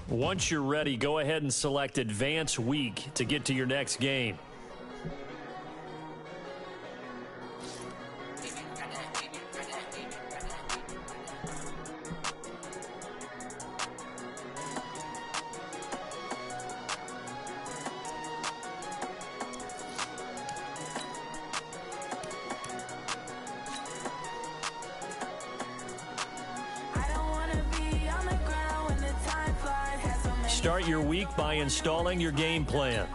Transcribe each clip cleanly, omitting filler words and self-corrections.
Once you're ready, go ahead and select Advance Week to get to your next game. Start your week by installing your game plan.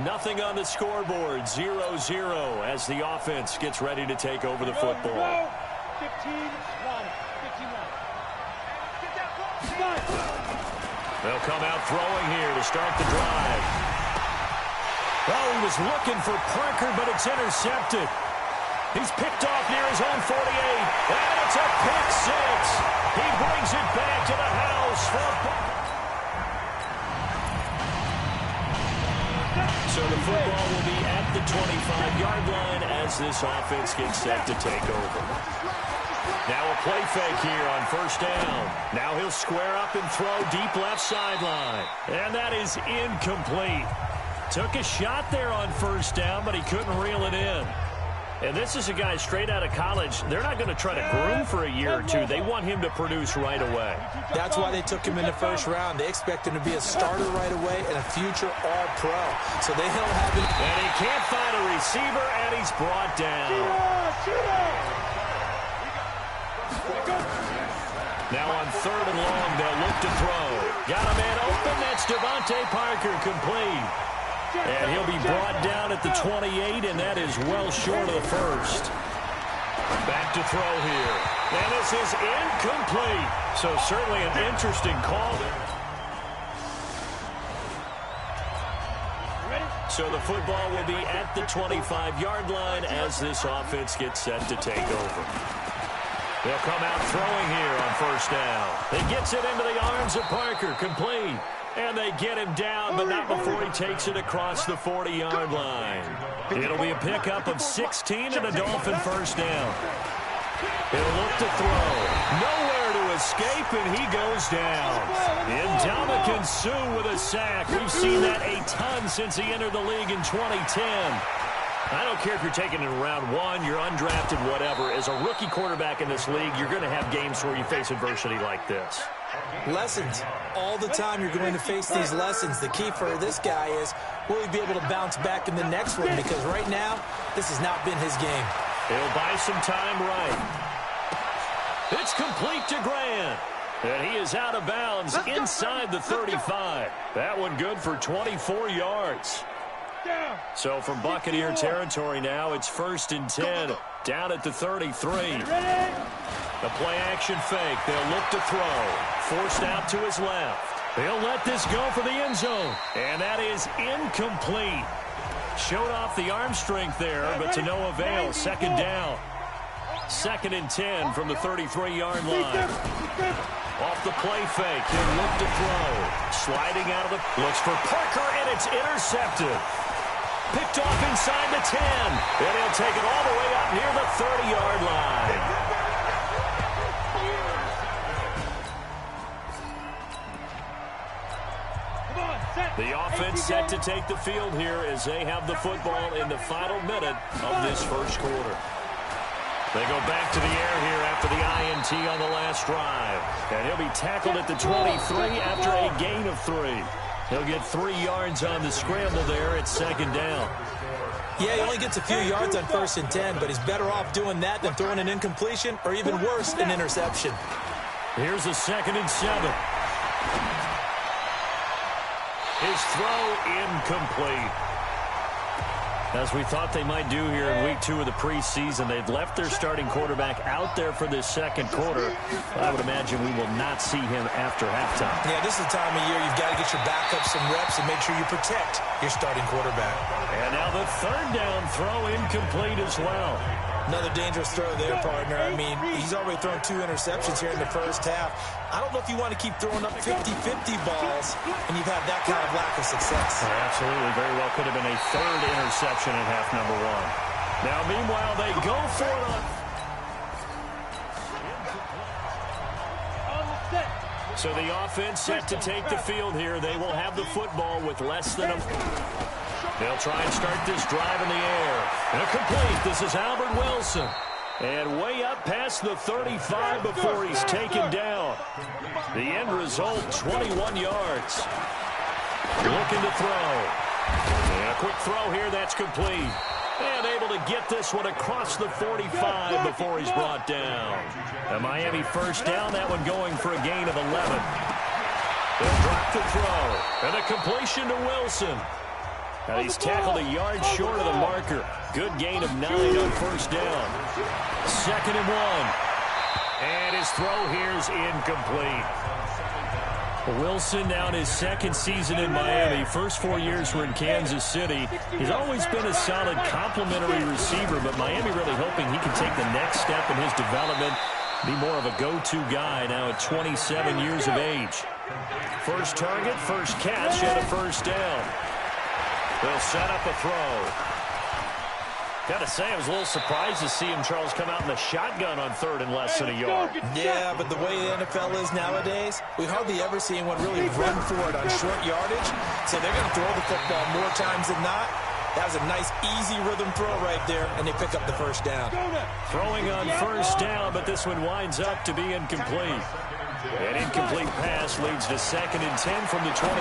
Nothing on the scoreboard, 0-0 as the offense gets ready to take over the football. 15-1. They'll come out throwing here to start the drive. Oh, he was looking for Parker, but it's intercepted. He's picked off near his own 48, and it's a pick six. He brings it back to the house for So the football will be at the 25-yard line as this offense gets set to take over. Now a play fake here on first down. Now he'll square up and throw deep left sideline. And that is incomplete. Took a shot there on first down, but he couldn't reel it in. And this is a guy straight out of college. They're not going to try to groom for a year or two. They want him to produce right away. That's why they took him in the first round. They expect him to be a starter right away and a future all-pro. So they'll have him. And he can't find a receiver, and he's brought down. Now on third and long, they'll look to throw. Got a man open. That's Devontae Parker, complete. And he'll be brought down at the 28, and that is well short of the first. Back to throw here. And this is incomplete. So certainly an interesting call there. So the football will be at the 25-yard line as this offense gets set to take over. They'll come out throwing here on first down. He gets it into the arms of Parker, complete. And they get him down, but not before he takes it across the 40-yard line. It'll be a pickup of 16 and a Dolphin first down. He'll look to throw. Nowhere to escape, and he goes down. Ndamukong Suh with a sack. We've seen that a ton since he entered the league in 2010. I don't care if you're taking it in round one, you're undrafted, whatever. As a rookie quarterback in this league, you're going to have games where you face adversity like this. Lessons. All the time you're going to face these lessons. The key for this guy is, will he be able to bounce back in the next one? Because right now, this has not been his game. He'll buy some time right. It's complete to Grant. And he is out of bounds inside the 35. That one good for 24 yards. So from Buccaneer territory now, it's 1st and 10, down at the 33. The play-action fake. They'll look to throw. Forced out to his left. They'll let this go for the end zone. And that is incomplete. Showed off the arm strength there, but to no avail. Second down. 2nd and 10 from the 33-yard line. Off the play fake. He'll look to throw. Sliding out of the... Looks for Parker, and it's intercepted. Picked off inside the 10. And he'll take it all the way up near the 30-yard line. The offense set to take the field here as they have the football in the final minute of this first quarter. They go back to the air here after the INT on the last drive. And he'll be tackled at the 23 after a gain of 3. He'll get 3 yards on the scramble there at second down. Yeah, he only gets a few yards on 1st and 10, but he's better off doing that than throwing an incompletion or even worse, an interception. Here's a 2nd and 7. His throw incomplete. As we thought they might do here in week 2 of the preseason, they've left their starting quarterback out there for this second quarter. I would imagine we will not see him after halftime. Yeah, this is the time of year you've got to get your backup some reps and make sure you protect your starting quarterback. And now the 3rd down throw incomplete as well. Another dangerous throw there, partner. I mean, he's already thrown 2 interceptions here in the first half. I don't know if you want to keep throwing up 50-50 balls and you've had that kind of lack of success. Absolutely. Very well could have been a 3rd interception in half number 1. Now, meanwhile, they go for it on. So the offense set to take the field here. They will have the football with less than a... They'll try and start this drive in the air. And complete. This is Albert Wilson. And way up past the 35 before he's taken down. The end result, 21 yards. Looking to throw. And a quick throw here, that's complete. And able to get this one across the 45 before he's brought down. A Miami first down, that one going for a gain of 11. They'll drop the throw. And a completion to Wilson. And he's tackled a yard short of the marker. Good gain of 9 on 1st down. 2nd and 1. And his throw here is incomplete. Wilson now in his 2nd season in Miami. First 4 years were in Kansas City. He's always been a solid complementary receiver, but Miami really hoping he can take the next step in his development, be more of a go-to guy now at 27 years of age. First target, first catch, and a first down. They'll set up a throw. Got to say, I was a little surprised to see him, Charles, come out in the shotgun on 3rd and less than a yard. Yeah, but the way the NFL is nowadays, we hardly ever see anyone really run for it on short yardage. So they're going to throw the football more times than not. That was a nice, easy rhythm throw right there, and they pick up the first down. Throwing on first down, but this one winds up to be incomplete. An incomplete pass leads to 2nd and 10 from the 25.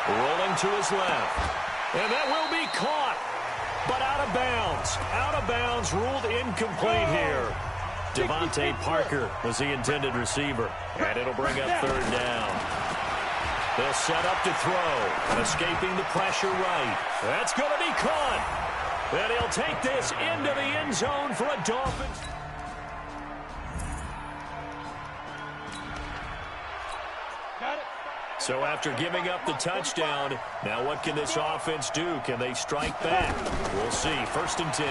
Rolling to his left. And that will be caught, but out of bounds. Out of bounds, ruled incomplete here. Devontae Parker was the intended receiver, and it'll bring up 3rd down. They'll set up to throw, escaping the pressure right. That's going to be caught. And he'll take this into the end zone for a Dolphins. So after giving up the touchdown, now what can this offense do? Can they strike back? We'll see. 1st and 10.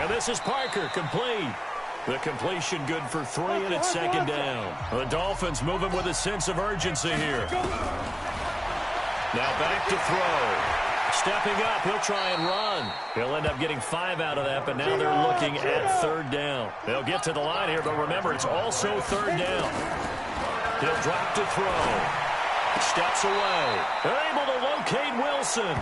And this is Parker, complete. The completion good for 3, and it's 2nd down. The Dolphins moving with a sense of urgency here. Now back to throw. Stepping up, he'll try and run. He'll end up getting 5 out of that, but now they're looking at 3rd down. They'll get to the line here, but remember, it's also 3rd down. He'll drop to throw. Steps away. They're able to locate Wilson.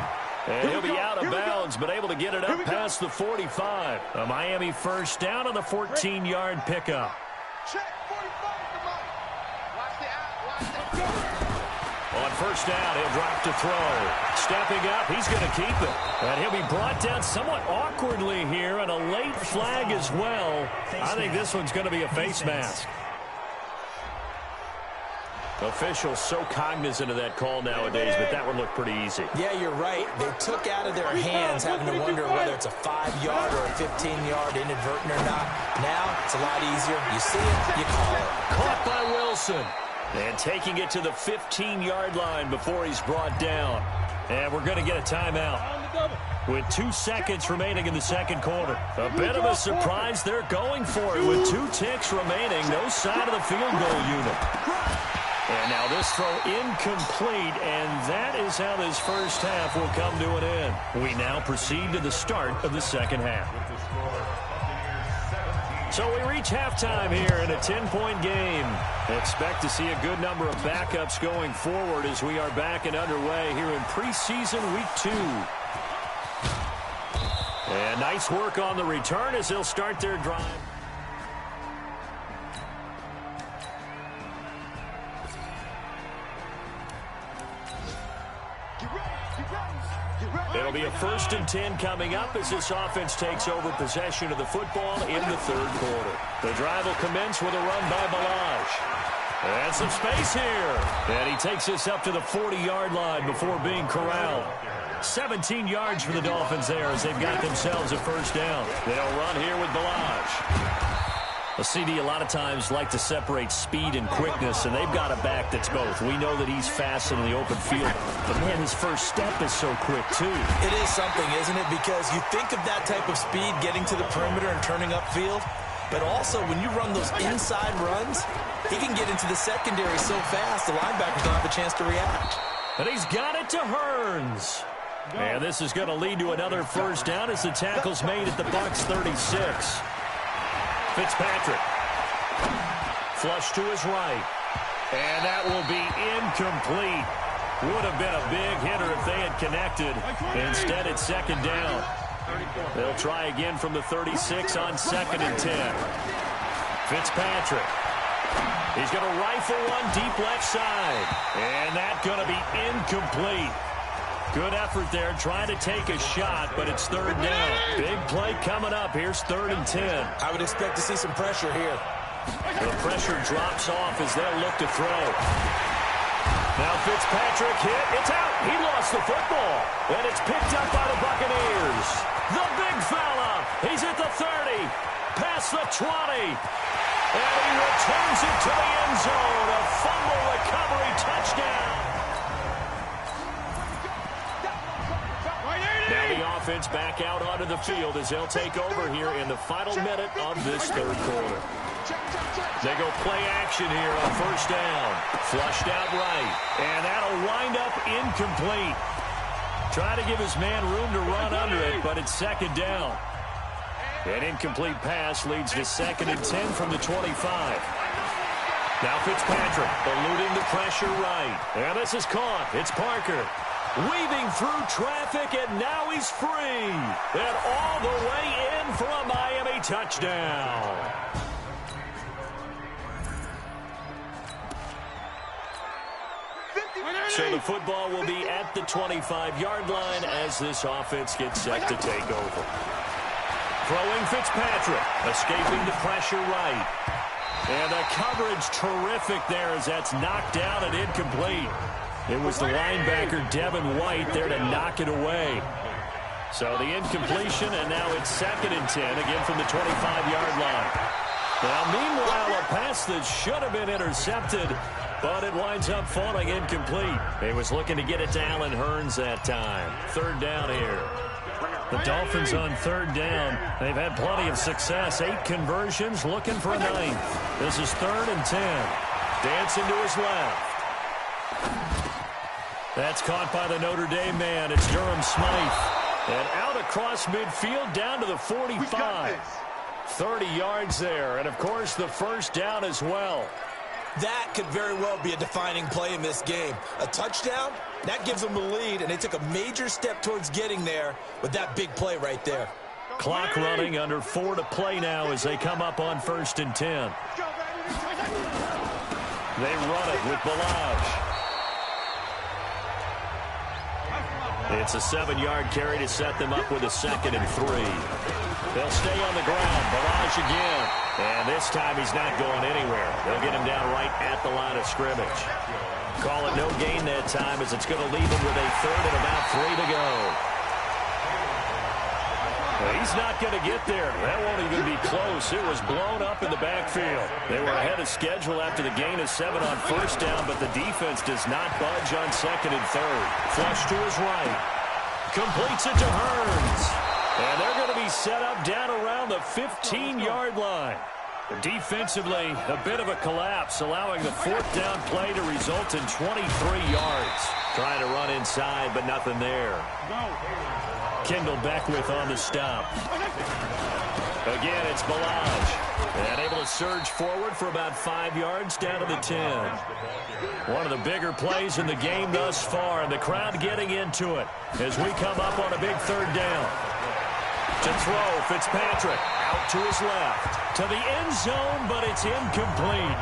And he'll be out of bounds, but able to get it up past the 45. A Miami first down on the 14-yard pickup. On 1st down, he'll drop to throw. Stepping up, he's going to keep it. And he'll be brought down somewhat awkwardly here, and a late flag as well. I think this one's going to be a face mask. Officials so cognizant of that call nowadays, but that one looked pretty easy. Yeah, you're right. They took out of their hands having to wonder whether it's a 5-yard or a 15-yard inadvertent or not. Now, it's a lot easier. You see it, you call it. Caught by Wilson. And taking it to the 15-yard line before he's brought down. And we're going to get a timeout. With 2 seconds remaining in the second quarter. A bit of a surprise. They're going for it with 2 ticks remaining. No sign of the field goal unit. And now this throw incomplete, and that is how this first half will come to an end. We now proceed to the start of the second half. So we reach halftime here in a 10-point game. Expect to see a good number of backups going forward as we are back and underway here in preseason week 2. And nice work on the return as they'll start their drive. It'll be a 1st and 10 coming up as this offense takes over possession of the football in the third quarter. The drive will commence with a run by Balaj. And some space here. And he takes this up to the 40-yard line before being corralled. 17 yards for the Dolphins there as they've got themselves a first down. They'll run here with Balaj. A CD a lot of times like to separate speed and quickness, and they've got a back that's both. We know that he's fast in the open field, but, man, his first step is so quick, too. It is something, isn't it? Because you think of that type of speed getting to the perimeter and turning upfield, but also when you run those inside runs, he can get into the secondary so fast the linebackers don't have a chance to react. And he's got it to Hearns. And this is going to lead to another first down as the tackle's made at the Bucs 36. Fitzpatrick. Flush to his right. And that will be incomplete. Would have been a big hitter if they had connected. Instead, it's second down. They'll try again from the 36 on 2nd and 10. Fitzpatrick. He's going to rifle one deep left side. And that's going to be incomplete. Good effort there, trying to take a shot, but it's third down. Big play coming up. Here's 3rd and 10. I would expect to see some pressure here. The pressure drops off as they'll look to throw. Now Fitzpatrick hit. It's out. He lost the football. And it's picked up by the Buccaneers. The big fella. He's at the 30. Past the 20. And he returns it to the end zone. A fumble recovery touchdown. Now the offense back out onto the field as they'll take over here in the final minute of this third quarter. They go play action here on first down. Flushed out right. And that'll wind up incomplete. Try to give his man room to run under it, but it's second down. An incomplete pass leads to 2nd and 10 from the 25. Now Fitzpatrick eluding the pressure right. And this is caught. It's Parker. Weaving through traffic, and now he's free. And all the way in for a Miami touchdown. So the football will be at the 25-yard line as this offense gets set to take over. Throwing Fitzpatrick, escaping the pressure right. And the coverage terrific there as that's knocked down and incomplete. It was the linebacker, Devin White, there to knock it away. So the incompletion, and now it's 2nd and 10, again from the 25-yard line. Now, meanwhile, a pass that should have been intercepted, but it winds up falling incomplete. He was looking to get it to Allen Hearns that time. Third down here. The Dolphins on third down. They've had plenty of success. 8 conversions, looking for a 9th. This is 3rd and 10. Dancing to his left. That's caught by the Notre Dame man. It's Durham Smythe. And out across midfield down to the 45. 30 yards there. And, of course, the first down as well. That could very well be a defining play in this game. A touchdown, that gives them the lead, and they took a major step towards getting there with that big play right there. Clock running, under 4 to play now as they come up on 1st and 10. They run it with Balaj. It's a 7-yard carry to set them up with a 2nd and 3. They'll stay on the ground. Balaj again. And this time he's not going anywhere. They'll get him down right at the line of scrimmage. Call it no gain that time as it's going to leave him with a 3rd and about 3 to go. Well, he's not going to get there. That won't even be close. It was blown up in the backfield. They were ahead of schedule after the gain of 7 on first down, but the defense does not budge on 2nd and 3rd. Flush to his right. Completes it to Hearns. And they're going to be set up down around the 15-yard line. Defensively, a bit of a collapse, allowing the fourth down play to result in 23 yards. Trying to run inside, but nothing there. Kendall Beckwith on the stop. Again, it's Balaj. And able to surge forward for about 5 yards down to the 10. One of the bigger plays in the game thus far, and the crowd getting into it as we come up on a big third down. To throw, Fitzpatrick out to his left. To the end zone, but it's incomplete.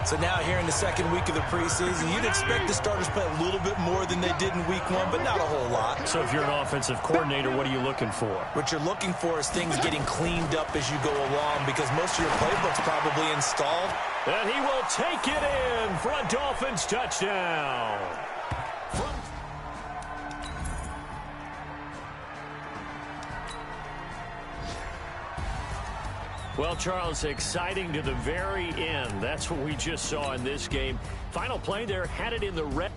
So now here in the second week of the preseason, you'd expect the starters to play a little bit more than they did in week one, but not a whole lot. So if you're an offensive coordinator, what are you looking for? What you're looking for is things getting cleaned up as you go along, because most of your playbook's probably installed. And he will take it in for a Dolphins touchdown. Well, Charles, exciting to the very end. That's what we just saw in this game. Final play there, had it in the red.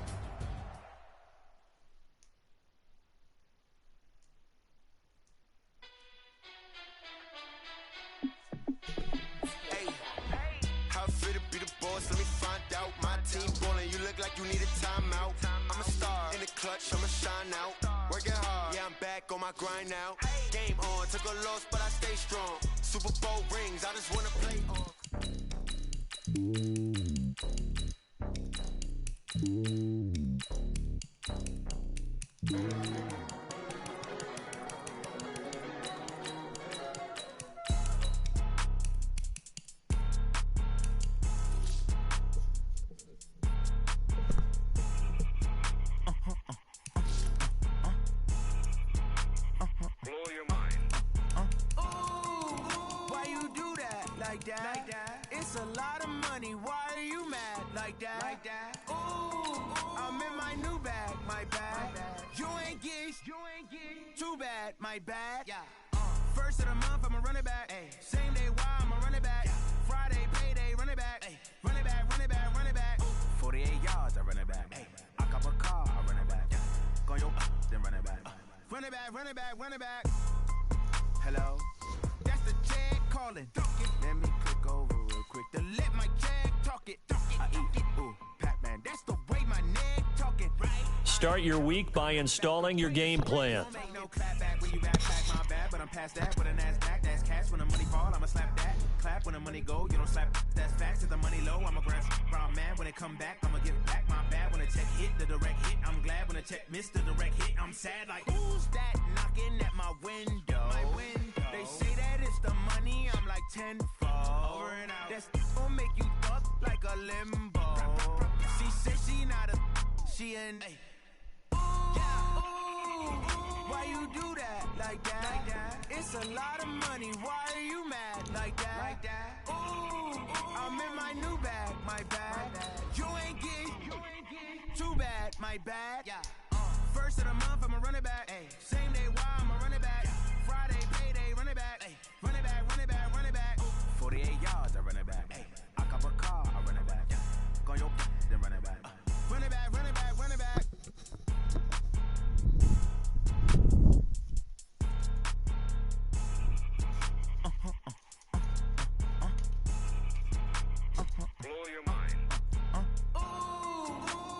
Hey, how fit to be the boss? Let me find out. My team ballin', you look like you need a timeout. I'm a star in the clutch, I'ma shine out. Working hard, yeah, I'm back on my grind now. Game on, took a loss, but I stay strong. Super Bowl rings, I just wanna play on. Blow your mind. Why you do that like that? It's a lot of money. Why are you mad like that? Ooh, I'm in my new bag, my bag. You ain't get too bad, my bad. First of the month, I'ma run it back. Same day, why I'ma run it back. Friday, payday, run it back. Run it back, run it back, run it back. 48 yards, I run it back. I cop a car, I run it back. Go your then run it back. Run it back, run it back, run it back. Hello? That's the jag calling. Let me click over real quick to let my jag talk it. I eat it. Ooh, Pac-Man. That's the way my neck talking. Right? Start your week by installing your game plan. Ain't no clap back when you backpack my bad, but I'm past that with a NASDAQ. That's cash when the money fall. I'ma slap that. Clap when the money go. You don't slap. That's facts. If the money low, I'ma grab brown man. When it come back, I'ma give back my bad. When the check hit, the direct hit. I'm glad when the check missed the direct hit. I'm sad like who's that knocking at my window? They say that it's the money. I'm like tenfold. Over and out. That's gonna make you duck like a limbo. She said she not a. She an. Why you do that like that? It's a lot of money. Why are you mad like that? Ooh, I'm in my new bag, my bag. You ain't get too bad, my bad. First of the month, I'ma run it back. Same day, why I'ma run it back. Friday, payday, run it back. Run it back, run it back, run it back. 48 yards, I run it back. I cop a car, I run it back. Go your then run it back. Run it back, run it back, run it back. Blow your mind.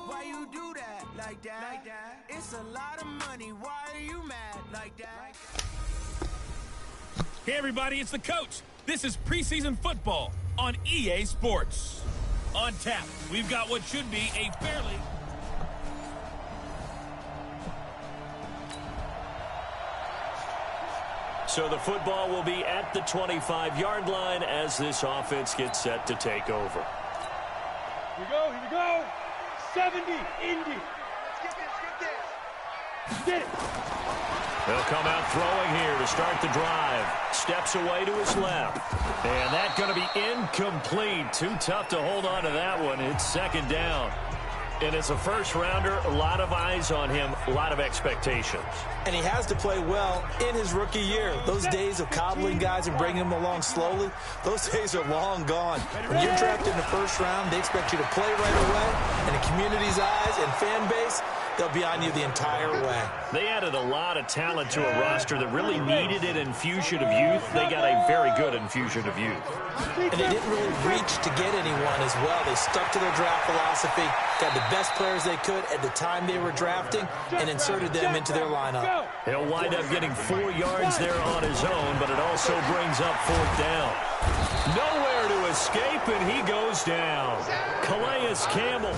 Why you do that like that? It's a lot of money. Why are you mad like that? Hey everybody, it's the coach. This is preseason football on EA Sports. On tap, we've got what should be a fairly... So the football will be at the 25-yard line as this offense gets set to take over. Here we go. 70, Indy. Get it. They'll come out throwing here to start the drive. Steps away to his left. And that's going to be incomplete. Too tough to hold on to that one. It's second down. And as a first-rounder, a lot of eyes on him, a lot of expectations. And he has to play well in his rookie year. Those days of coddling guys and bringing them along slowly, those days are long gone. When you're drafted in the first round, they expect you to play right away. And the community's eyes and fan base, they'll be on you the entire way. They added a lot of talent to a roster that really needed an infusion of youth. They got a very good infusion of youth. And they didn't really reach to get anyone as well. They stuck to their draft philosophy, got the best players they could at the time they were drafting, and inserted them into their lineup. He'll wind up getting 4 yards there on his own, but it also brings up 4th down. Nowhere to escape, and he goes down. Calais Campbell.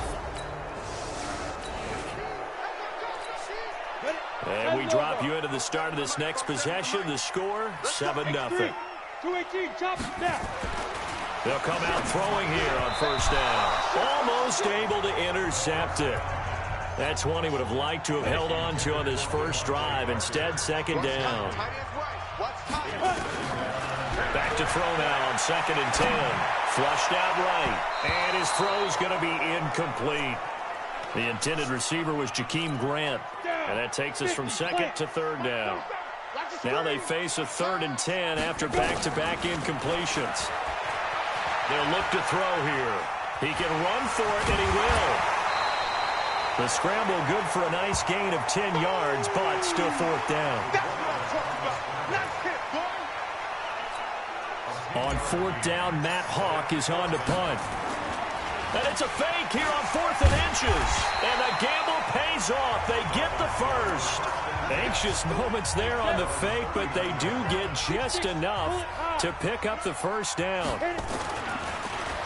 And we drop you into the start of this next possession. The score, 7-0. 218, chop now. They'll come out throwing here on 1st down. Almost able to intercept it. That's one he would have liked to have held on to on this first drive. Instead, 2nd down. Back to throw now on 2nd and 10. Flushed out right. And his throw's going to be incomplete. The intended receiver was Jakeem Grant. And that takes us from 2nd to 3rd down. Now they face a 3rd and 10 after back-to-back incompletions. They'll look to throw here. He can run for it, and he will. The scramble good for a nice gain of 10 yards, but still 4th down. On 4th down, Matt Hawk is on to punt. And it's a fake here on 4th and inches. And the gamble pays off. They get the first. Anxious moments there on the fake, but they do get just enough to pick up the 1st down.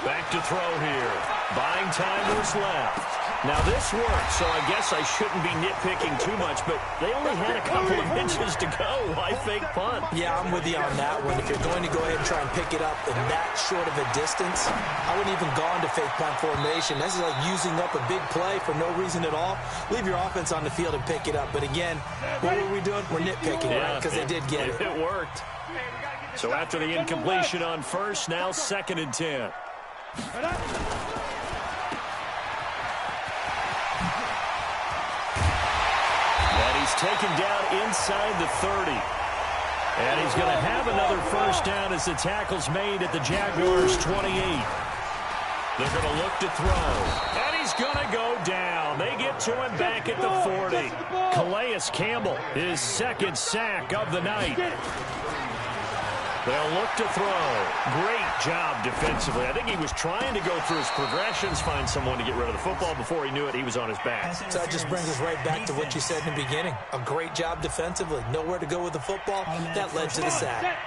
Back to throw here. Buying time was left. Now this worked, so I guess I shouldn't be nitpicking too much, but they only had a couple of inches to go. Why fake punt? Yeah, I'm with you on that one. If you're going to go ahead and try and pick it up in that short of a distance, I wouldn't even go into fake punt formation. This is like using up a big play for no reason at all. Leave your offense on the field and pick it up. But again, what were we doing? We're nitpicking, right? Because they did get it. It worked. So after the incompletion on 1st, now 2nd and 10. And he's taken down inside the 30. And he's going to have another 1st down as the tackle's made at the Jaguars' 28. They're going to look to throw. And he's going to go down. They get to him back at the 40. Calais Campbell, his 2nd sack of the night. They'll look to throw. Great job defensively. I think he was trying to go through his progressions, find someone to get rid of the football. Before he knew it, he was on his back. So that just brings us right back to what you said in the beginning. A great job defensively. Nowhere to go with the football. That led to the sack.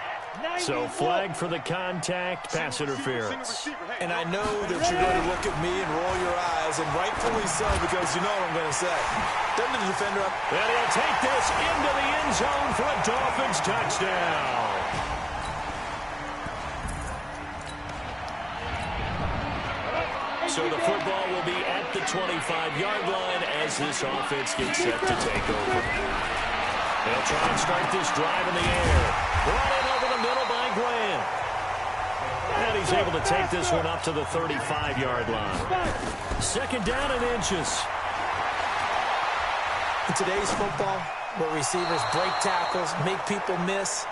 So flag for the contact, pass interference. And I know that you're going to look at me and roll your eyes, and rightfully so, because you know what I'm going to say. Doesn't the defender up? And he'll take this into the end zone for a Dolphins touchdown. So the football will be at the 25-yard line as this offense gets set to take over. They'll try and start this drive in the air. Brought in over the middle by Grant. And he's able to take this one up to the 35-yard line. 2nd down and inches. In today's football, where receivers break tackles, make people miss,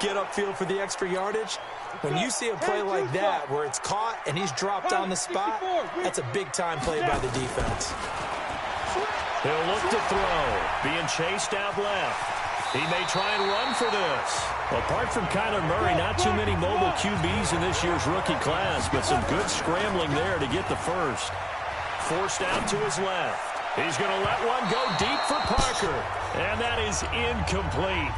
get upfield for the extra yardage, when you see a play like that where it's caught and he's dropped on the spot, that's a big-time play by the defense. He'll look to throw. Being chased out left. He may try and run for this. Apart from Kyler Murray, not too many mobile QBs in this year's rookie class, but some good scrambling there to get the first. Forced out to his left. He's going to let one go deep for Parker. And that is incomplete.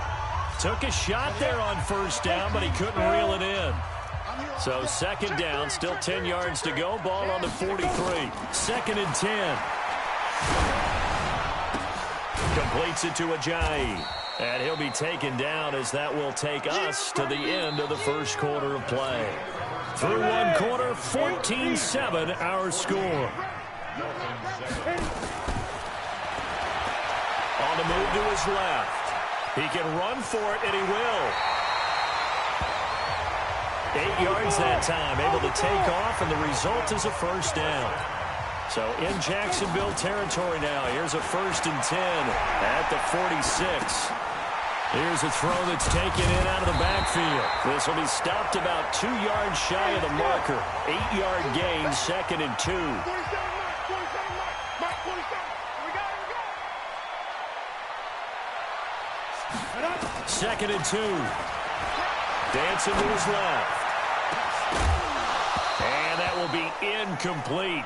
Took a shot there on 1st down, but he couldn't reel it in. So 2nd down, still 10 yards to go. Ball on the 43. 2nd and 10. Completes it to Ajayi. And he'll be taken down as that will take us to the end of the first quarter of play. Through one quarter, 14-7 our score. On the move to his left. He can run for it, and he will. 8 yards that time, able to take off, and the result is a 1st down. So in Jacksonville territory now. Here's a 1st and 10 at the 46. Here's a throw that's taken in out of the backfield. This will be stopped about 2 yards shy of the marker. 8-yard gain, 2nd and 2. 2nd and 2. Dancing to his left. And that will be incomplete.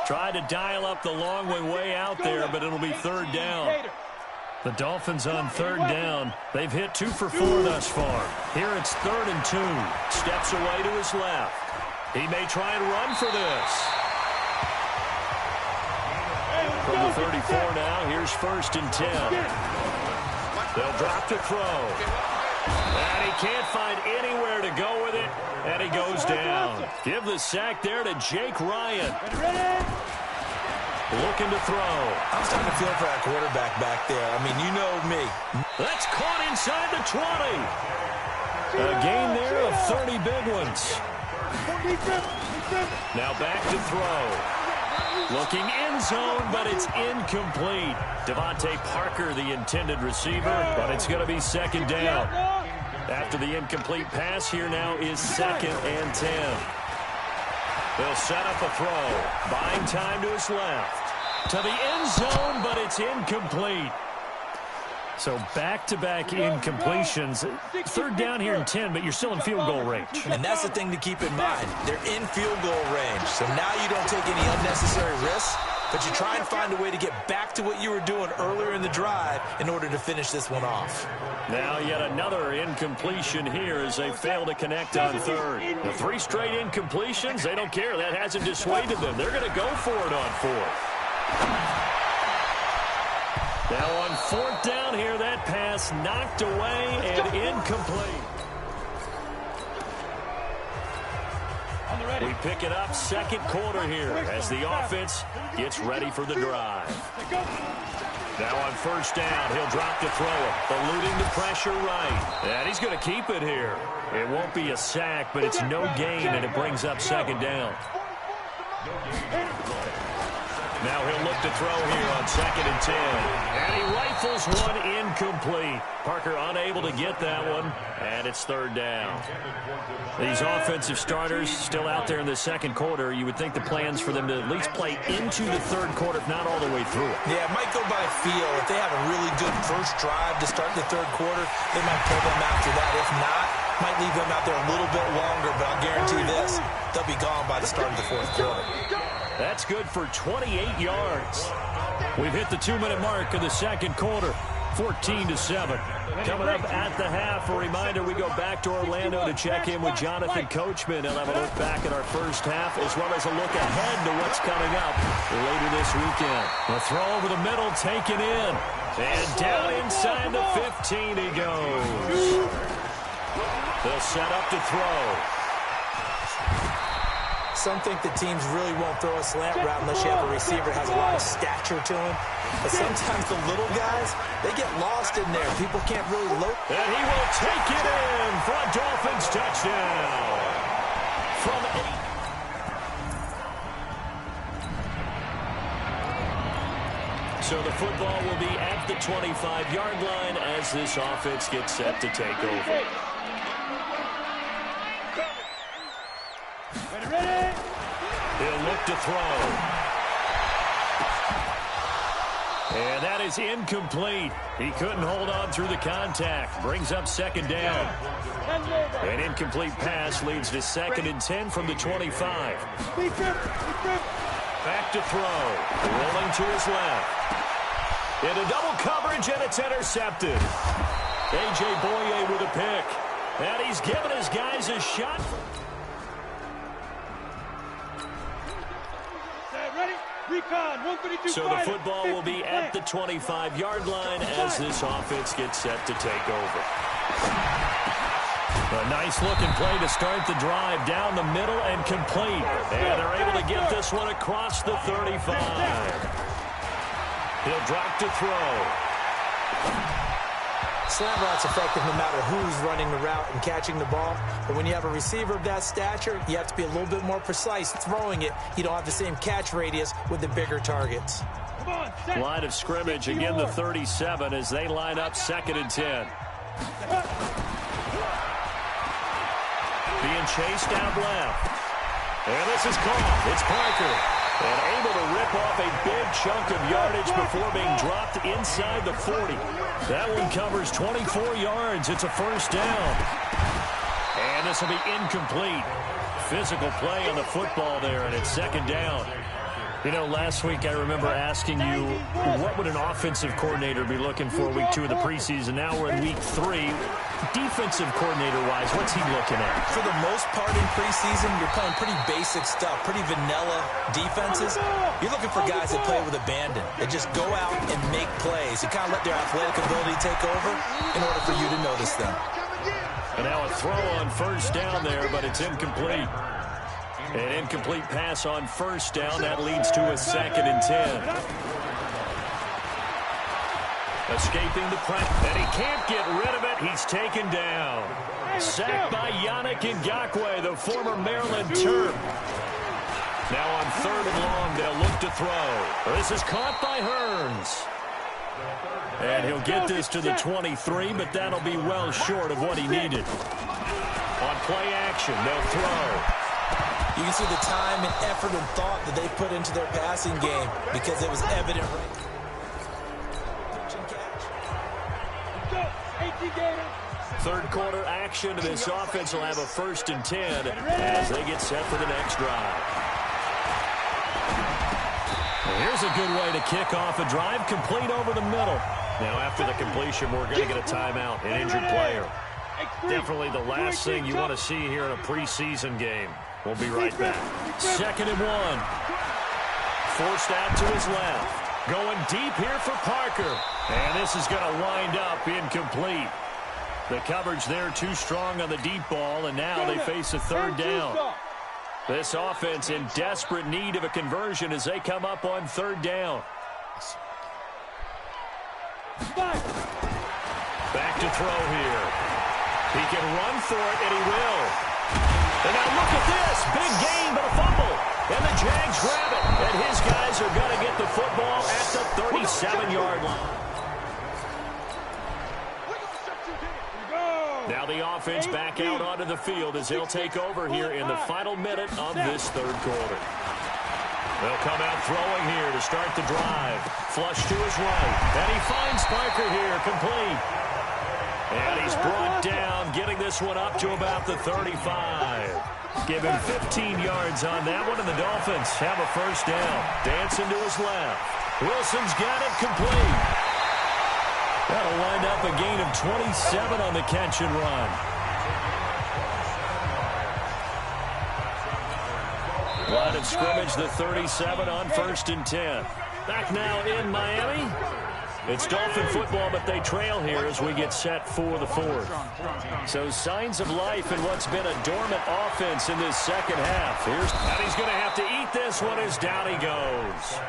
Tried to dial up the long way out there, but it'll be 3rd down. The Dolphins on 3rd down. They've hit 2 for 4 thus far. Here it's 3rd and 2. Steps away to his left. He may try and run for this. From the 34 now, here's 1st and 10. They'll drop to throw. And he can't find anywhere to go with it, and he goes down. Give the sack there to Jake Ryan. Looking to throw. I'm starting to feel for that quarterback back there. I mean, you know me. That's caught inside the 20. A gain there of 30 big ones. Now back to throw. Looking end zone, but it's incomplete. Devontae Parker, the intended receiver, but it's going to be 2nd down. After the incomplete pass, here now is 2nd and 10. They'll set up a throw. Buying time to his left. To the end zone, but it's incomplete. So back-to-back incompletions. 3rd down here and 10, but you're still in field goal range. And that's the thing to keep in mind. They're in field goal range. So now you don't take any unnecessary risks, but you try and find a way to get back to what you were doing earlier in the drive in order to finish this one off. Now yet another incompletion here as they fail to connect on 3rd. The 3 straight incompletions, they don't care. That hasn't dissuaded them. They're going to go for it on 4th. Now on 4th down here, that pass knocked away and incomplete. We pick it up 2nd quarter here as the offense gets ready for the drive. Now on 1st down, he'll drop to throw it, eluding the pressure right. And he's going to keep it here. It won't be a sack, but it's no gain, and it brings up 2nd down. Now he'll look to throw here on 2nd and 10. And he rifles one incomplete. Parker unable to get that one, and it's 3rd down. These offensive starters still out there in the 2nd quarter. You would think the plans for them to at least play into the 3rd quarter, if not all the way through it. Yeah, it might go by feel. If they have a really good first drive to start the 3rd quarter, they might pull them after that. If not, might leave them out there a little bit longer, but I'll guarantee this, they'll be gone by the start of the 4th quarter. That's good for 28 yards. We've hit the 2-minute mark of the 2nd quarter, 14-7. Coming up at the half, a reminder, we go back to Orlando to check in with Jonathan Coachman. He'll have a look back at our first half, as well as a look ahead to what's coming up later this weekend. The throw over the middle, taken in. And down inside the 15 he goes. They'll set up to throw. Some think the teams really won't throw a slant route unless you have a receiver that has a lot of stature to him. But sometimes the little guys, they get lost in there. People can't really look. And he will take it in for a Dolphins touchdown. From 8. So the football will be at the 25-yard line as this offense gets set to take over. He'll look to throw. And that is incomplete. He couldn't hold on through the contact. Brings up 2nd down. An incomplete pass leads to 2nd and 10 from the 25. Back to throw. Rolling to his left. Into double coverage, and it's intercepted. A.J. Boye with a pick. And he's given his guys a shot. So the football will be at the 25-yard line as this offense gets set to take over. A nice-looking play to start the drive down the middle and complete. And they're able to get this one across the 35. He'll drop to throw. Slant route's effective no matter who's running the route and catching the ball. But when you have a receiver of that stature, you have to be a little bit more precise throwing it. You don't have the same catch radius with the bigger targets. Line of scrimmage, again the 37 as they line up 2nd and 10. Being chased out left. And this is caught. It's Parker. And able to rip off a big chunk of yardage before being dropped inside the 40. That one covers 24 yards. It's a first down. And this will be incomplete. Physical play on the football there, and it's second down. You know, last week I remember asking you, what would an offensive coordinator be looking for week 2 of the preseason? Now we're in week 3. Defensive coordinator-wise, what's he looking at? For the most part in preseason, you're playing pretty basic stuff, pretty vanilla defenses. You're looking for guys that play with abandon, that just go out and make plays. You kind of let their athletic ability take over in order for you to notice them. And now a throw on first down there, but it's incomplete. An incomplete pass on first down. That leads to a 2nd and 10. Escaping the pressure, and he can't get rid of it. He's taken down. Sacked by Yannick Ngakoue, the former Maryland Terp. Now on 3rd and long, they'll look to throw. This is caught by Hearns. And he'll get this to the 23, but that'll be well short of what he needed. On play action, they'll throw. You can see the time and effort and thought that they put into their passing game because it was evident. Third quarter action, and this offense will have a 1st and 10 as they get set for the next drive. Well, here's a good way to kick off a drive, complete over the middle. Now after the completion, we're going to get a timeout, an injured player. Definitely the last thing you want to see here in a preseason game. We'll be right back. 2nd and 1. Forced out to his left. Going deep here for Parker. And this is going to wind up incomplete. The coverage there too strong on the deep ball, and now they face a 3rd down. This offense in desperate need of a conversion as they come up on 3rd down. Back to throw here. He can run for it, and he will. And now look at this. Big gain, but a fumble. And the Jags grab it. And his guys are going to get the football at the 37-yard line. Now the offense back out onto the field as they'll take over here in the final minute of this 3rd quarter. They'll come out throwing here to start the drive. Flush to his right. And he finds Parker here, complete. And he's brought down, getting this one up to about the 35. Give him 15 yards on that one, and the Dolphins have a 1st down. Dancing to his left. Wilson's got it complete. That'll wind up a gain of 27 on the catch and run. Line of scrimmage, the 37 on 1st and 10. Back now in Miami. It's Dolphin football, but they trail here as we get set for the 4th. So signs of life in what's been a dormant offense in this 2nd half. And he's going to have to eat this one as down he goes.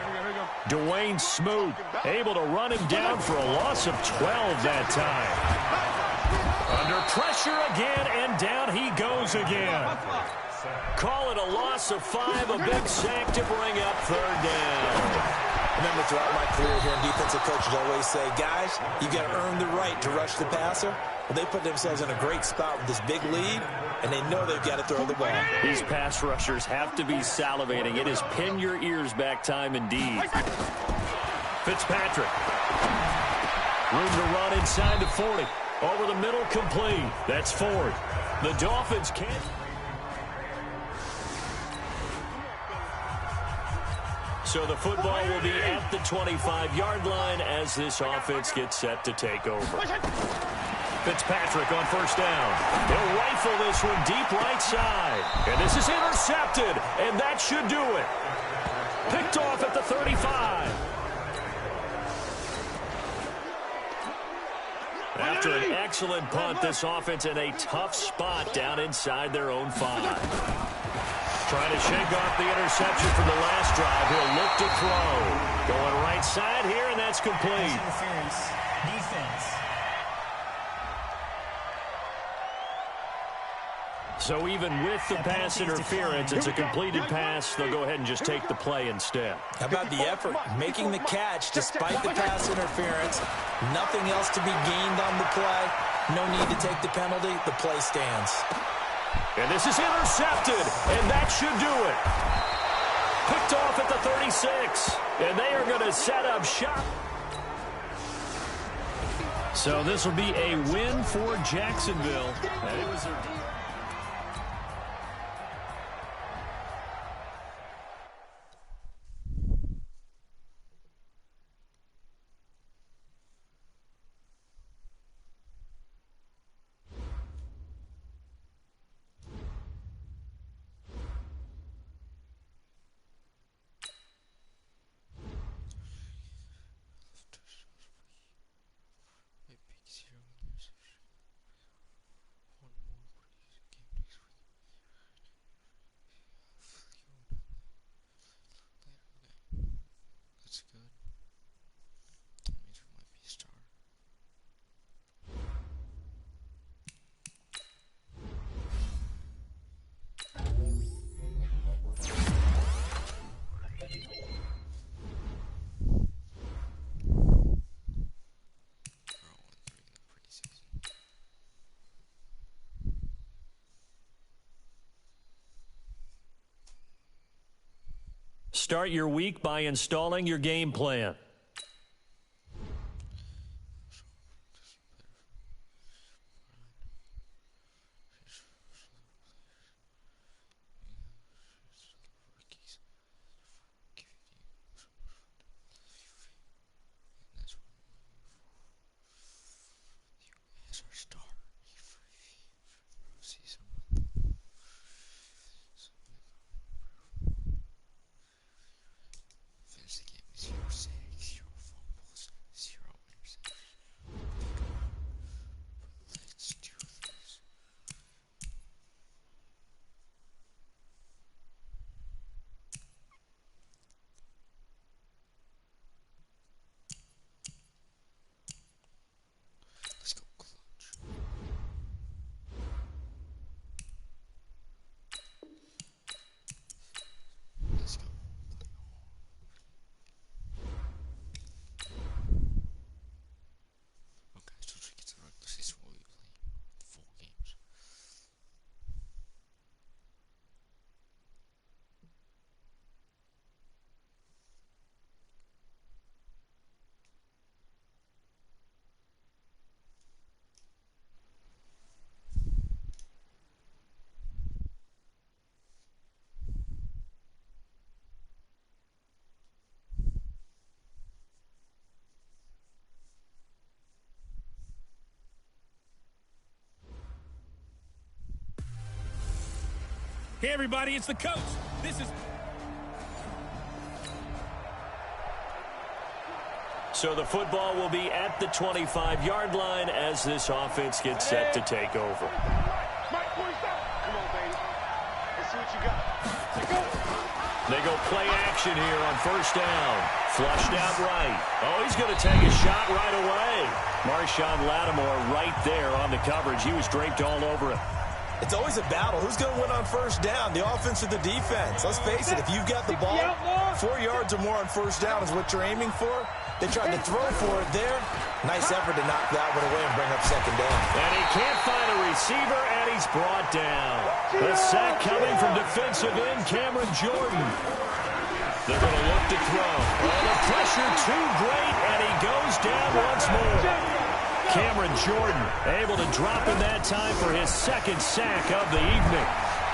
Dwayne Smoot able to run him down for a loss of 12 that time. Under pressure again, and down he goes again. Call it a loss of 5, a big sack to bring up 3rd down. Remember, throughout my career here in defensive coaches always say, guys, you got to earn the right to rush the passer. Well, they put themselves in a great spot with this big lead, and they know they've got to throw the ball. These pass rushers have to be salivating. It is pin your ears back time indeed. Fitzpatrick. Room to run inside the 40. Over the middle, complete. That's 4th. The Dolphins can't. So the football will be at the 25-yard line as this offense gets set to take over. Fitzpatrick on 1st down. He'll rifle this one deep right side. And this is intercepted, and that should do it. Picked off at the 35. After an excellent punt, this offense in a tough spot down inside their own 5. Trying to shake off the interception from the last drive. He'll look to throw. Going right side here, and that's complete. Defense. So even with the pass interference, it's a completed pass. They'll go ahead and just take the play instead. How about the effort? Making the catch despite the pass interference. Nothing else to be gained on the play. No need to take the penalty. The play stands. And this is intercepted, and that should do it. picked off at the 36. And they are going to set up shop. So this will be a win for Jacksonville. And it was Start your week by installing your game plan. Hey, everybody, it's the coach. This is... So the football will be at the 25-yard line as this offense gets set to take over. Mike, come on, baby. Let's see what you got. They go play action here on first down. Flushed out right. Oh, he's going to take a shot right away. Marshawn Lattimore right there on the coverage. He was draped all over it. It's always a battle. Who's going to win on first down, the offense or the defense? Let's face it, if you've got the ball, 4 yards or more on first down is what you're aiming for. They tried to throw for it there. Nice effort to knock that one away and bring up second down. And he can't find a receiver, and he's brought down. The sack coming from defensive end Cameron Jordan. They're going to look to throw. Oh, the pressure too great, and he goes down once more. Cameron Jordan able to drop in that time for his second sack of the evening.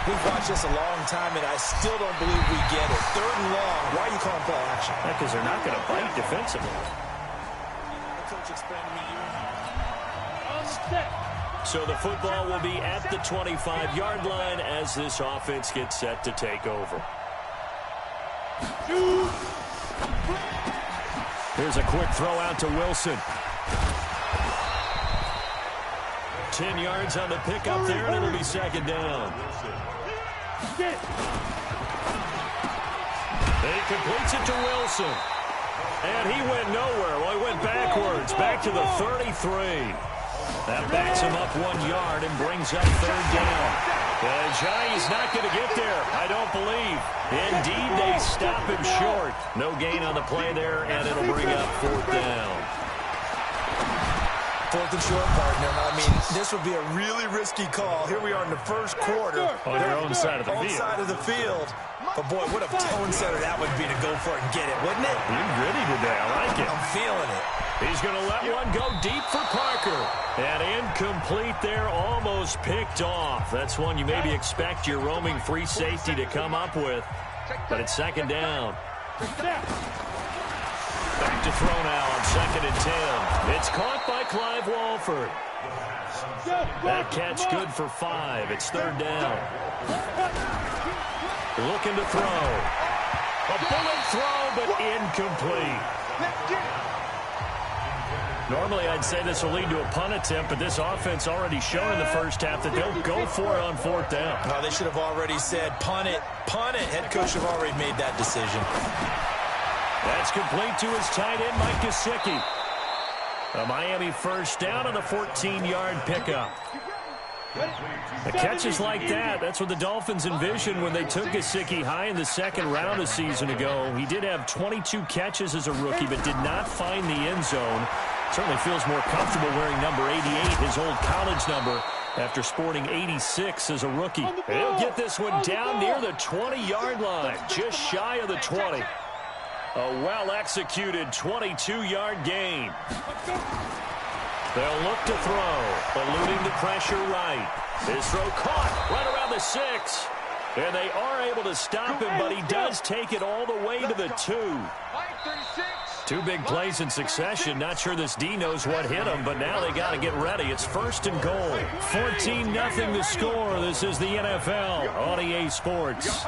We've watched this a long time, and I still don't believe we get it. Third and long. Why are you calling play action? Because they're not going to bite defensively. Coach explained to me So the football will be at the 25-yard line as this offense gets set to take over. Here's a quick throw out to Wilson. 10 yards on the pickup there, and it'll be second down. He completes it to Wilson. And he went nowhere. Well, he went backwards, back to the 33. That backs him up 1 yard and brings up third down. And Johnny's not going to get there, I don't believe. Indeed, they stop him short. No gain on the play there, and it'll bring up fourth down. Fourth and short, partner. I mean, this would be a really risky call. Here we are in the first quarter. On their own side of the field. Side of the field. But, boy, what a tone setter that would be to go for it and get it, wouldn't it? Being gritty today. I like it. I'm feeling it. He's going to let one go deep for Parker. And incomplete there, almost picked off. That's one you maybe expect your roaming free safety to come up with. But it's second down. Back to throw now on 2nd and 10. It's caught by Clive Walford. That catch good for 5. It's 3rd down. Looking to throw. A bullet throw, but incomplete. Normally, I'd say this will lead to a punt attempt, but this offense already showed in the first half that they'll go for it on 4th down. No, they should have already said, punt it, punt it. Head coach have already made that decision. That's complete to his tight end, Mike Gesicki. A Miami first down on a 14-yard pickup. The catches like that, that's what the Dolphins envisioned when they took Gesicki high in the 2nd round a season ago. He did have 22 catches as a rookie, but did not find the end zone. Certainly feels more comfortable wearing number 88, his old college number, after sporting 86 as a rookie. He'll get this one down near the 20-yard line, just shy of the 20. A well-executed 22-yard gain. They'll look to throw, eluding the pressure right. His throw caught right around the 6. And they are able to stop him, but he does take it all the way to the 2. 2 big plays in succession. Not sure this D knows what hit him, but now they got to get ready. It's 1st and goal. 14-0 the score. This is the NFL on EA Sports.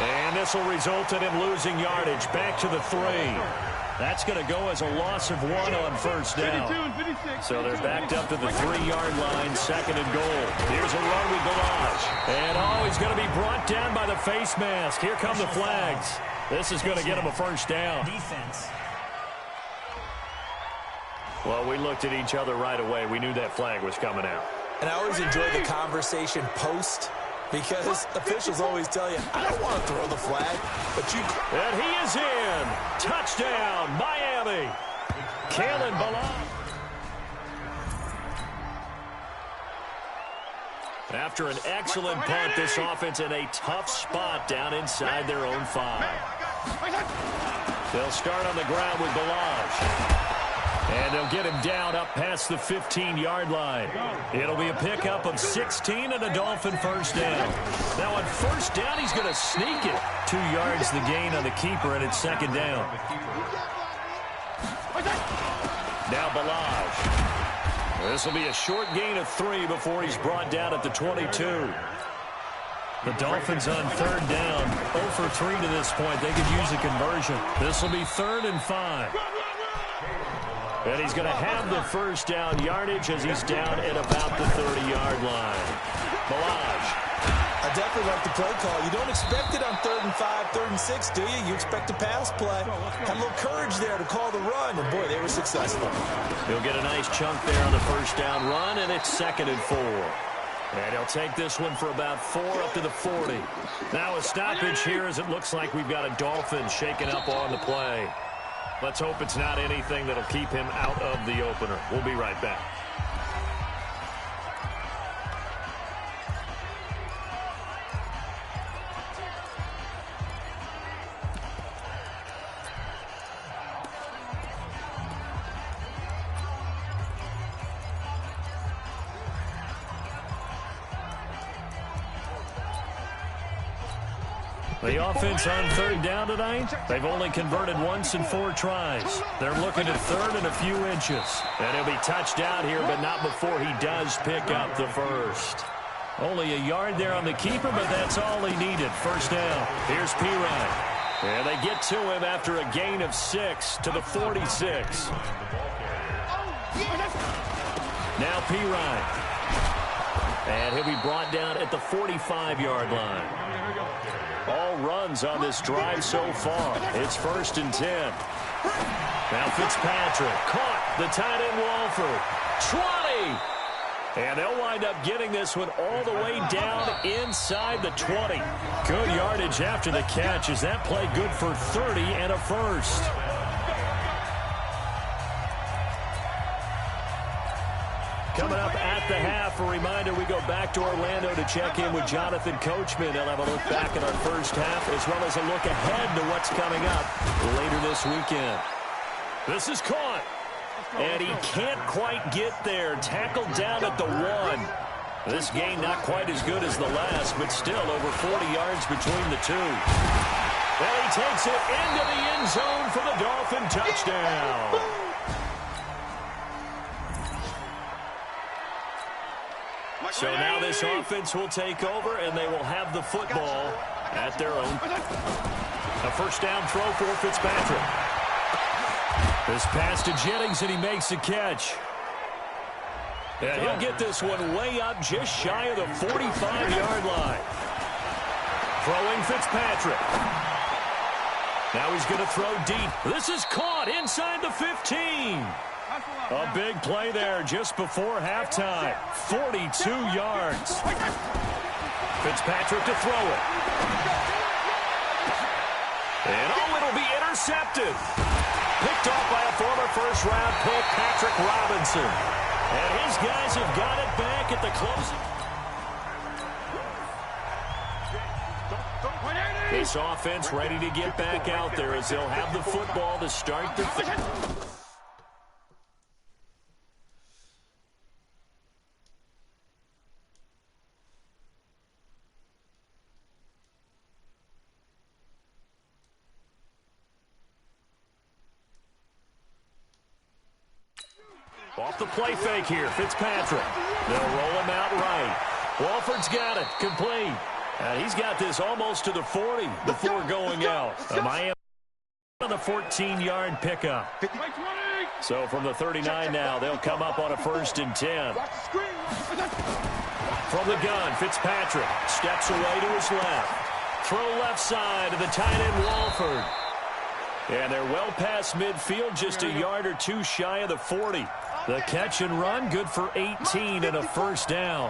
And this will result in him losing yardage back to the 3. That's going to go as a loss of 1 on 1st down. So they're backed up to the 3-yard line, 2nd and goal. Here's a run with Balaj. And, he's going to be brought down by the face mask. Here come the flags. This is going to get him a 1st down. Defense. Well, we looked at each other right away. We knew that flag was coming out. And I always enjoy the conversation post, because officials always tell you, I don't want to throw the flag, but you... And he is in. Touchdown, Miami. Kalen Balaj. After an excellent punt, this offense in a tough spot down inside their own 5. They'll start on the ground with Balaj. And they'll get him down up past the 15-yard line. It'll be a pickup of 16 and a Dolphin 1st down. Now on 1st down, he's going to sneak it. 2 yards the gain on the keeper, and it's 2nd down. Now Balaj. This will be a short gain of 3 before he's brought down at the 22. The Dolphins on 3rd down. 0 for 3 to this point. They could use a conversion. This will be 3rd and 5. And he's going to have the 1st down yardage as he's down at about the 30-yard line. Balaj. I definitely like the play call. You don't expect it on 3rd and 5, 3rd and 6, do you? You expect a pass play. Had a little courage there to call the run, and, boy, they were successful. He'll get a nice chunk there on the 1st down run, and it's 2nd and 4. And he'll take this one for about 4 up to the 40. Now a stoppage here as it looks like we've got a Dolphin shaking up on the play. Let's hope it's not anything that'll keep him out of the opener. We'll be right back. The offense on 3rd down tonight, they've only converted once in 4 tries. They're looking at 3rd and a few inches. And he'll be touched out here, but not before he does pick up the 1st. Only a yard there on the keeper, but that's all he needed. 1st down. Here's Pirine. And they get to him after a gain of 6 to the 46. Now Pirine. And he'll be brought down at the 45-yard line. All runs on this drive so far. It's 1st and 10. Now Fitzpatrick caught the tight end Walford. 20. And they'll wind up getting this one all the way down inside the 20. Good yardage after the catch. Is that play good for 30 and a 1st? Coming up at the half. A reminder, we go back to Orlando to check in with Jonathan Coachman. He'll have a look back at our first half as well as a look ahead to what's coming up later this weekend. This is caught. And he can't quite get there. Tackled down at the 1. This game not quite as good as the last, but still over 40 yards between the two. Well, he takes it into the end zone for the Dolphin touchdown. So now this offense will take over, and they will have the football at their own. A first down throw for Fitzpatrick. This pass to Jennings, and he makes the catch. And he'll get this one way up just shy of the 45-yard line. Throwing Fitzpatrick. Now he's going to throw deep. This is caught inside the 15. A big play there just before halftime. 42 yards. Fitzpatrick to throw it. And it'll be intercepted. Picked off by a former first-round pick, Patrick Robinson. And his guys have got it back at the closing. This offense ready to get back out there as they'll have the football to start the Off the play fake here, Fitzpatrick. They'll roll him out right. Walford's got it, complete. And he's got this almost to the 40 before going out. Miami on the 14-yard pickup. So from the 39 now, they'll come up on a 1st and 10. From the gun, Fitzpatrick steps away to his left. Throw left side to the tight end, Walford. And they're well past midfield, just a yard or two shy of the 40. The catch and run, good for 18 and a first down.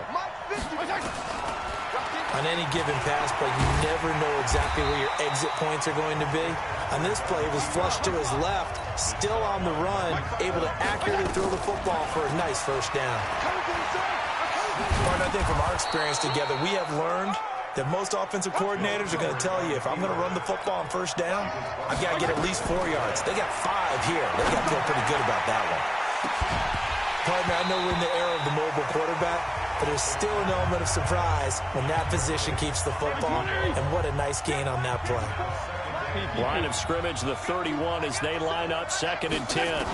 On any given pass play, you never know exactly where your exit points are going to be. On this play, it was flushed to his left, still on the run, able to accurately throw the football for a nice first down. Martin, I think from our experience together, we have learned that most offensive coordinators are going to tell you, if I'm going to run the football on first down, I've got to get at least 4 yards. They got 5 here. They got to feel pretty good about that one. Partner, I know we're in the era of the mobile quarterback, but there's still an element of surprise when that position keeps the football, and what a nice gain on that play. Line of scrimmage, the 31 as they line up 2nd and 10.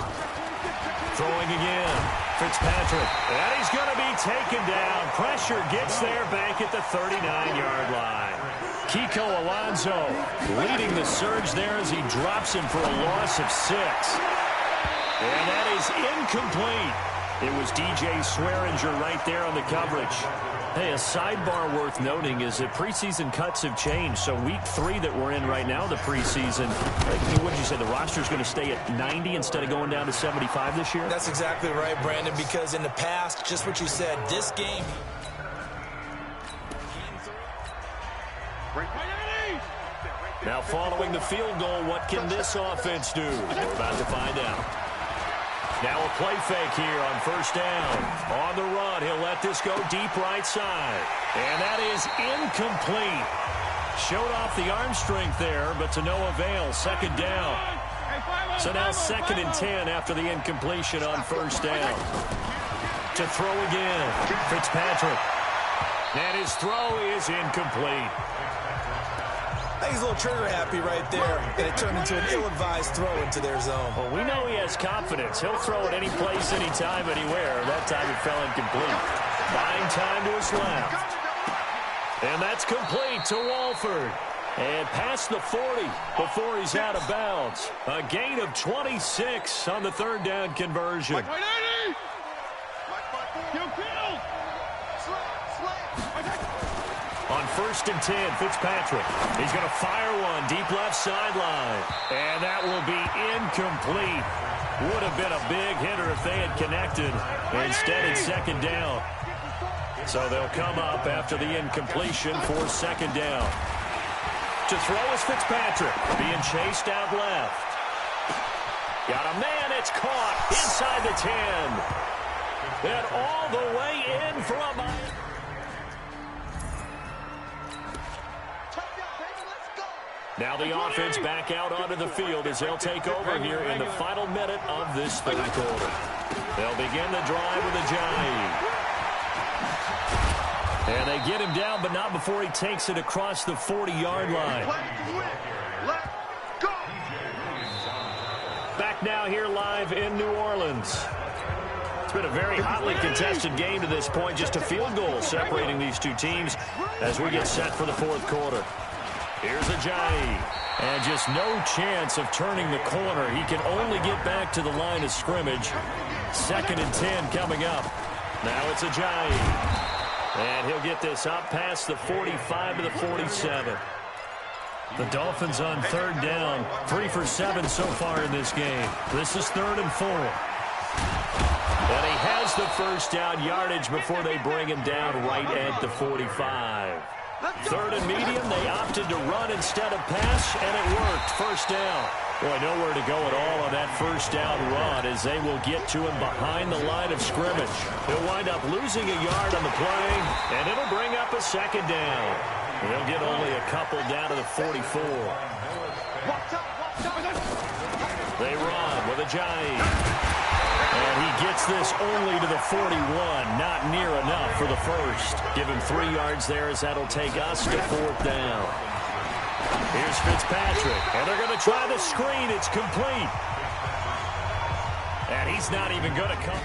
Throwing again, Fitzpatrick, and he's going to be taken down. Pressure gets there back at the 39-yard line. Kiko Alonso leading the surge there as he drops him for a loss of 6. And that is incomplete. It was DJ Swearinger right there on the coverage. Hey, a sidebar worth noting is that preseason cuts have changed. So week 3 that we're in right now, the preseason, what did you say, the roster's going to stay at 90 instead of going down to 75 this year? That's exactly right, Brandon, because in the past, just what you said, this game... Now following the field goal, what can this offense do? We're about to find out. Now a play fake here on first down. On the run, he'll let this go deep right side. And that is incomplete. Showed off the arm strength there, but to no avail. 2nd down. So now 2nd and 10 after the incompletion on first down. To throw again, Fitzpatrick. And his throw is incomplete. I think he's a little trigger happy right there, and it turned into an ill-advised throw into their zone. Well, we know he has confidence. He'll throw it any place, anytime, anywhere. That time it fell incomplete. Buying time to his left. And that's complete to Walford. And past the 40 before he's out of bounds. A gain of 26 on the 3rd down conversion. On 1st and 10, Fitzpatrick. He's going to fire one deep left sideline. And that will be incomplete. Would have been a big hitter if they had connected. Instead, it's 2nd down. So they'll come up after the incompletion for 2nd down. To throw is Fitzpatrick. Being chased out left. Got a man. It's caught inside the 10. And all the way in for a mile. Now the offense back out onto the field as they'll take over here in the final minute of this third quarter. They'll begin the drive with a Ajayi. And they get him down, but not before he takes it across the 40-yard line. Back now here live in New Orleans. It's been a very hotly contested game to this point. Just a field goal separating these two teams as we get set for the fourth quarter. Here's Ajayi. And just no chance of turning the corner. He can only get back to the line of scrimmage. 2nd and 10 coming up. Now it's Ajayi. And he'll get this up past the 45 to the 47. The Dolphins on 3rd down. 3 for 7 so far in this game. This is 3rd and 4. And he has the first down yardage before they bring him down right at the 45. 3rd and medium, they opted to run instead of pass, and it worked. First down. Boy, nowhere to go at all on that first down run as they will get to him behind the line of scrimmage. He'll wind up losing a yard on the play, and it'll bring up a 2nd down. They'll get only a couple down to the 44. They run with Ajayi. And he gets this only to the 41, not near enough for the first. Give him 3 yards there as that'll take us to 4th down. Here's Fitzpatrick, and they're going to try the screen. It's complete. And he's not even going to come.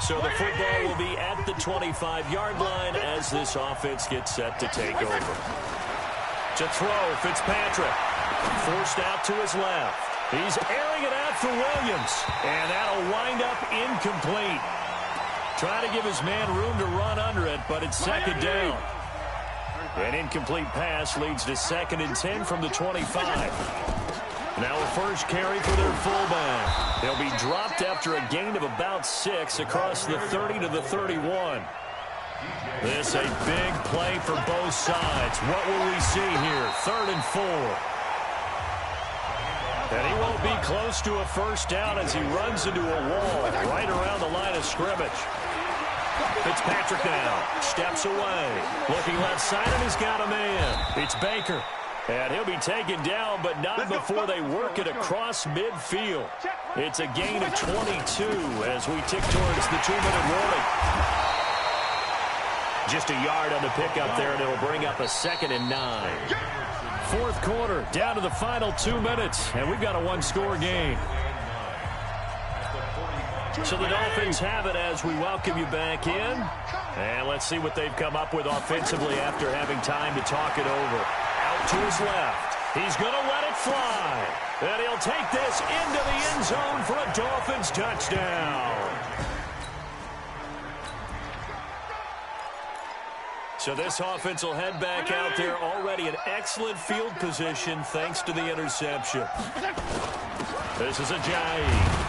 So the football will be at the 25-yard line as this offense gets set to take over. To throw, Fitzpatrick. Forced out to his left. He's airing it out for Williams. And that'll wind up incomplete. Trying to give his man room to run under it, but it's 2nd down. An incomplete pass leads to 2nd and 10 from the 25. Now a first carry for their fullback. They'll be dropped after a gain of about 6 across the 30 to the 31. This a big play for both sides. What will we see here? 3rd and 4. And he won't be close to a first down as he runs into a wall right around the line of scrimmage. Fitzpatrick now steps away. Looking left side, and he's got a man. It's Baker. And he'll be taken down, but not before they work it across midfield. It's a gain of 22 as we tick towards the 2-minute warning. Just a yard on the pickup there, and it'll bring up a 2nd and 9. Fourth quarter, down to the final 2 minutes, and we've got a 1-score game. So the Dolphins have it as we welcome you back in. And let's see what they've come up with offensively after having time to talk it over. Out to his left. He's going to let it fly. And he'll take this into the end zone for a Dolphins touchdown. So this offense will head back out there already in excellent field position thanks to the interception. This is Ajayi.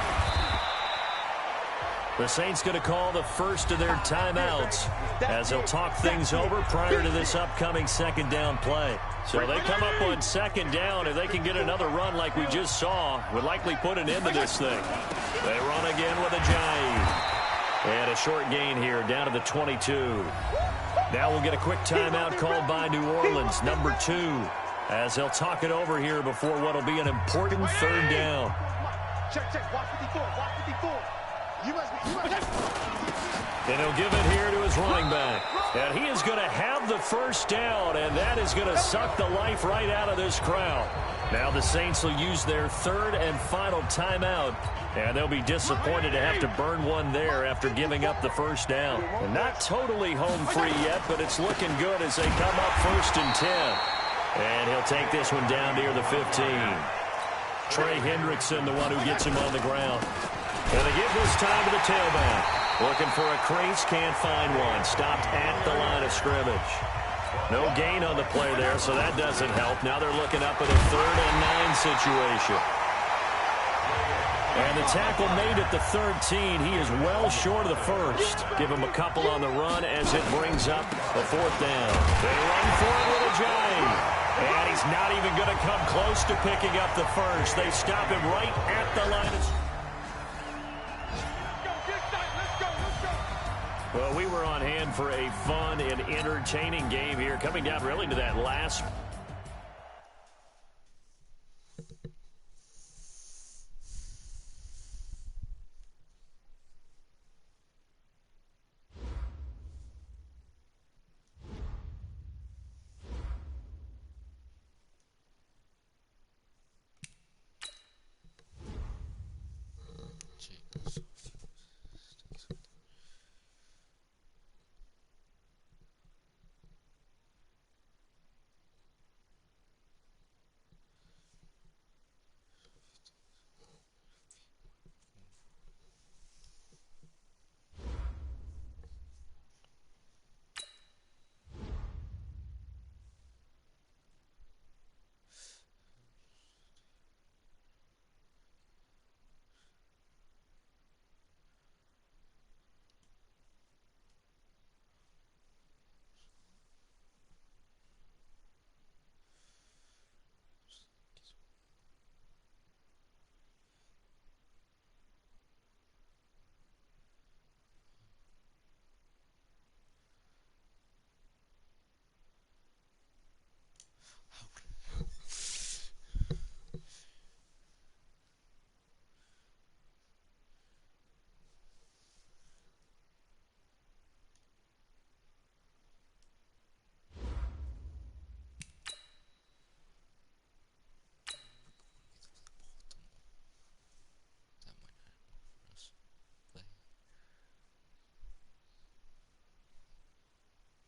The Saints going to call the first of their timeouts as they'll talk things over prior to this upcoming 2nd down play. So they come up on 2nd down. If they can get another run like we just saw, would likely put an end to this thing. They run again with Ajayi. And a short gain here down to the 22. Now we'll get a quick timeout called by New Orleans, number 2, as they'll talk it over here before what will be an important 3rd down. Check, watch 54, watch 54. And he'll give it here to his running back. And he is going to have the first down, and that is going to suck the life right out of this crowd. Now the Saints will use their 3rd and final timeout, and they'll be disappointed to have to burn one there after giving up the first down. And not totally home free yet, but it's looking good as they come up 1st and 10. And he'll take this one down near the 15. Trey Hendrickson, the one who gets him on the ground. And they give this time to the tailback. Looking for a crease, can't find one. Stopped at the line of scrimmage. No gain on the play there, so that doesn't help. Now they're looking up at a 3rd and 9 situation. And the tackle made at the 13. He is well short of the first. Give him a couple on the run as it brings up a 4th down. They run for it with Ajayi. And he's not even going to come close to picking up the first. They stop him right at the line. Well, we were on hand for a fun and entertaining game here, coming down really to that last.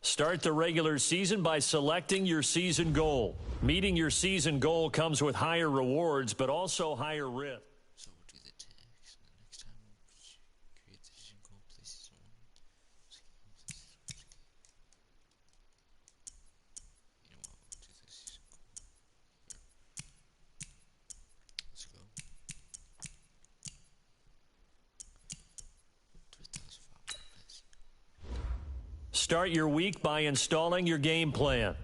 Start the regular season by selecting your season goal. Meeting your season goal comes with higher rewards, but also higher risk. So we'll do the text, and the next time we'll create the season goal, play season 1. You know what, we'll do the season goal here. Let's go. 3,500. Start your week by installing your game plan.